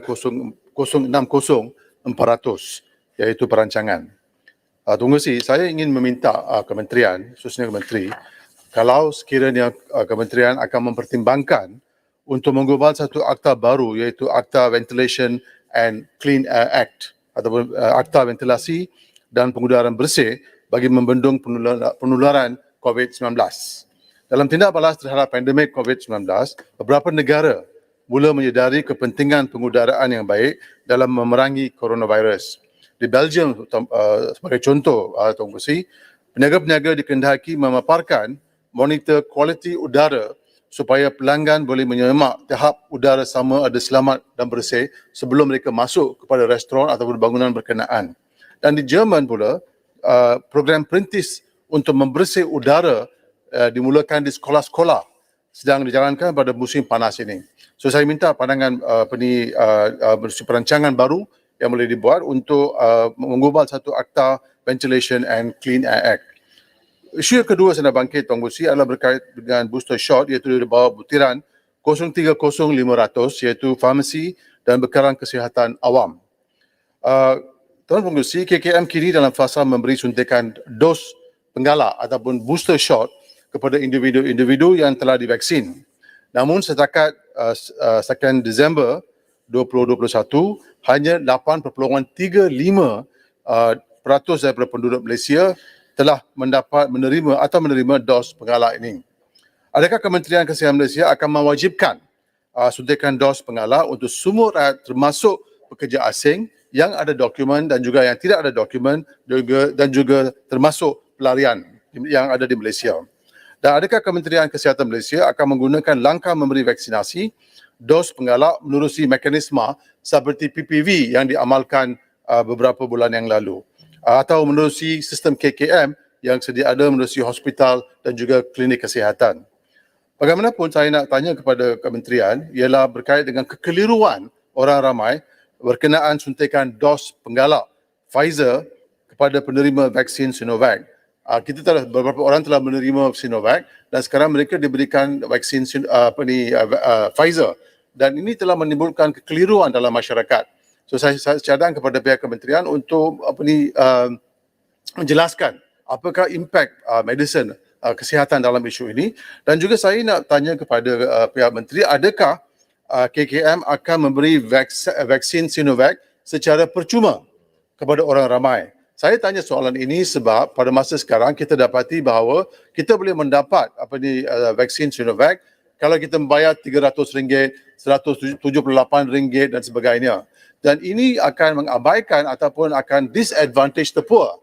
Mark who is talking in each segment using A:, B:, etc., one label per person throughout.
A: 400 iaitu perancangan. Tunggu saya ingin meminta kementerian, khususnya menteri, kalau sekiranya kementerian akan mempertimbangkan untuk menggubal satu akta baru iaitu Akta Ventilation and Clean Air Act ataupun Akta Ventilasi dan Pengudaran Bersih bagi membendung penularan COVID-19. Dalam tindak balas terhadap pandemik COVID-19, beberapa negara mula menyedari kepentingan pengudaraan yang baik dalam memerangi coronavirus. Di Belgium, sebagai contoh, Tuan Kerusi, peniaga-peniaga dikehendaki memaparkan monitor kualiti udara supaya pelanggan boleh menyemak tahap udara sama ada selamat dan bersih sebelum mereka masuk kepada restoran ataupun bangunan berkenaan. Dan di Jerman pula, program perintis untuk membersih udara dimulakan di sekolah-sekolah sedang dijalankan pada musim panas ini. So saya minta pandangan perancangan baru yang boleh dibuat untuk menggubal satu Akta Ventilation and Clean Air Act. Isu yang kedua saya nak bangkit, Tuan Kerusi, adalah berkait dengan booster shot iaitu di bawah butiran 030500 iaitu farmasi dan bekalan kesihatan awam. Tuan Kerusi, KKM kini dalam fasa memberi suntikan dos penggalak ataupun booster shot kepada individu-individu yang telah divaksin. Namun setakat 2 Disember 2021, hanya 8.35% daripada penduduk Malaysia telah menerima dos penggalak ini. Adakah Kementerian Kesihatan Malaysia akan mewajibkan suntikan dos penggalak untuk semua rakyat termasuk pekerja asing yang ada dokumen dan juga yang tidak ada dokumen dan juga termasuk pelarian yang ada di Malaysia? Dan adakah Kementerian Kesihatan Malaysia akan menggunakan langkah memberi vaksinasi dos penggalak menerusi mekanisme seperti PPV yang diamalkan beberapa bulan yang lalu, atau menerusi sistem KKM yang sedia ada menerusi hospital dan juga klinik kesihatan? Bagaimanapun saya nak tanya kepada kementerian ialah berkait dengan kekeliruan orang ramai berkenaan suntikan dos penggalak Pfizer kepada penerima vaksin Sinovac. Kita telah beberapa orang telah menerima Sinovac dan sekarang mereka diberikan vaksin Pfizer, dan ini telah menimbulkan kekeliruan dalam masyarakat. So saya cadang kepada pihak kementerian untuk menjelaskan apakah impak medicine kesihatan dalam isu ini, dan juga saya nak tanya kepada pihak menteri, adakah KKM akan memberi vaksin Sinovac secara percuma kepada orang ramai? Saya tanya soalan ini sebab pada masa sekarang kita dapati bahawa kita boleh mendapat vaksin Sinovac kalau kita membayar RM300, RM178 dan sebagainya. Dan ini akan mengabaikan ataupun akan disadvantage the poor.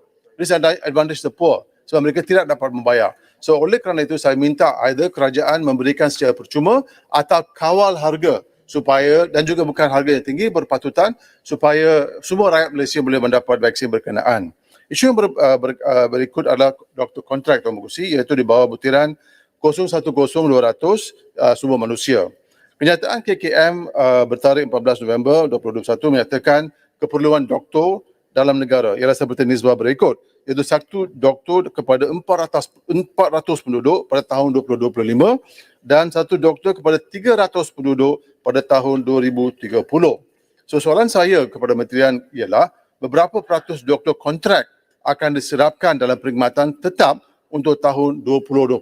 A: Sebab mereka tidak dapat membayar. So oleh kerana itu saya minta either kerajaan memberikan secara percuma atau kawal harga supaya, dan juga bukan harga yang tinggi, berpatutan supaya semua rakyat Malaysia boleh mendapat vaksin berkenaan. Isu yang berikut adalah doktor kontrak, Tuan Kerusi, iaitu di bawah butiran 010200 sumber manusia. Kenyataan KKM bertarikh 14 November 2021 menyatakan keperluan doktor dalam negara ialah seperti nisbah berikut, iaitu 1 doktor kepada 400 penduduk pada tahun 2025 dan 1 doktor kepada 300 penduduk pada tahun 2030. So soalan saya kepada kementerian ialah beberapa peratus doktor kontrak akan diserapkan dalam perkhidmatan tetap untuk tahun 2022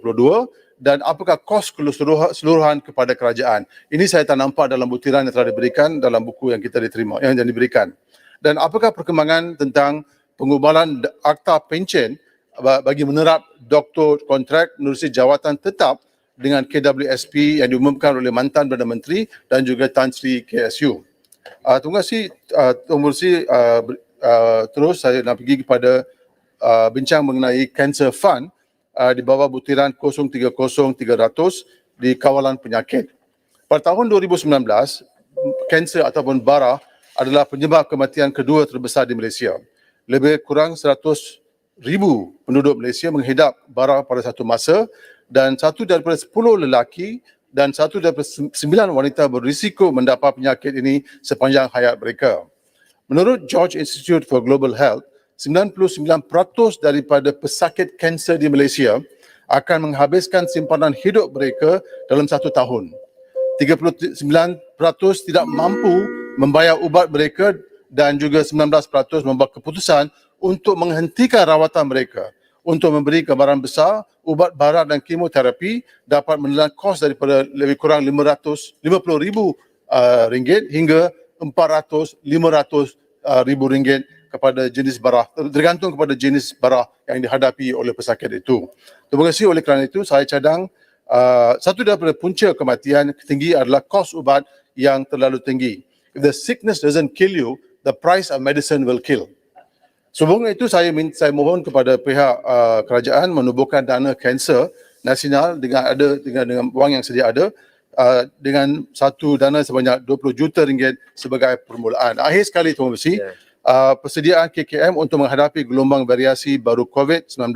A: dan apakah kos keseluruhan kepada kerajaan? Ini saya tak nampak dalam butiran yang telah diberikan dalam buku yang kita diterima, yang diberikan. Dan apakah perkembangan tentang pengubalan akta pencen bagi menerap doktor kontrak menerusi jawatan tetap dengan KWSP yang diumumkan oleh mantan Perdana Menteri dan juga Tan Sri KSU. Terima kasih, Tuan Kerusi. Terus saya nak pergi kepada bincang mengenai Cancer Fund di bawah butiran 030300 di kawalan penyakit. Pada tahun 2019, kanser ataupun bara adalah penyebab kematian kedua terbesar di Malaysia. Lebih kurang 100,000 penduduk Malaysia menghidap bara pada satu masa, dan 1 daripada 10 lelaki dan 1 daripada 9 wanita berisiko mendapat penyakit ini sepanjang hayat mereka. Menurut George Institute for Global Health, 99% daripada pesakit kanser di Malaysia akan menghabiskan simpanan hidup mereka dalam 1 tahun. 39% tidak mampu membayar ubat mereka dan juga 19% membuat keputusan untuk menghentikan rawatan mereka untuk memberi gambaran besar ubat barat dan kemoterapi dapat menelan kos daripada lebih kurang RM50,000 hingga RM400-500,000 kepada jenis barah, tergantung kepada jenis barah yang dihadapi oleh pesakit itu. Terima kasih. Oleh kerana itu saya cadang satu daripada punca kematian tinggi adalah kos ubat yang terlalu tinggi. If the sickness doesn't kill you, the price of medicine will kill. Sebelum itu saya mohon kepada pihak kerajaan menubuhkan dana kanser nasional dengan wang yang sedia ada dengan satu dana sebanyak RM20 juta sebagai permulaan. Akhir sekali Tuan Besi, persediaan KKM untuk menghadapi gelombang variasi baru COVID-19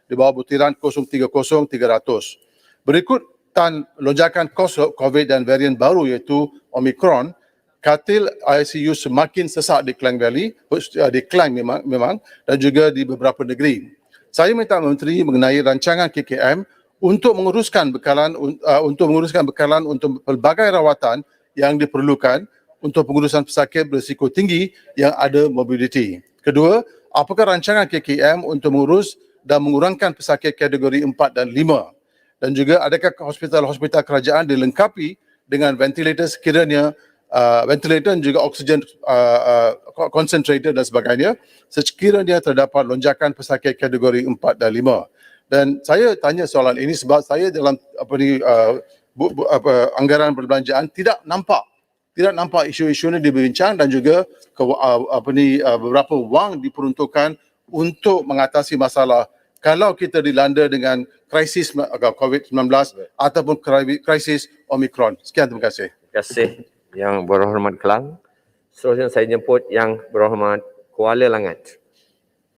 A: di bawah butiran 030-300. Berikut lonjakan kos COVID dan varian baru iaitu Omicron, katil ICU semakin sesak di Klang Valley, di Klang memang dan juga di beberapa negeri. Saya minta Menteri mengenai rancangan KKM untuk menguruskan bekalan untuk pelbagai rawatan yang diperlukan untuk pengurusan pesakit berisiko tinggi yang ada mobiliti. Kedua, apakah rancangan KKM untuk mengurus dan mengurangkan pesakit kategori 4 dan 5? Dan juga adakah hospital-hospital kerajaan dilengkapi dengan ventilator sekiranya ventilator dan juga oksigen concentrator dan sebagainya sekiranya terdapat lonjakan pesakit kategori 4 dan 5. Dan saya tanya soalan ini sebab saya dalam anggaran perbelanjaan tidak nampak isu-isu ini dibincang dan juga beberapa wang diperuntukkan untuk mengatasi masalah kalau kita dilanda dengan krisis COVID-19 ataupun krisis Omicron. Sekian, terima kasih.
B: Terima kasih Yang Berhormat Kelang. Seterusnya saya jemput Yang Berhormat Kuala Langat.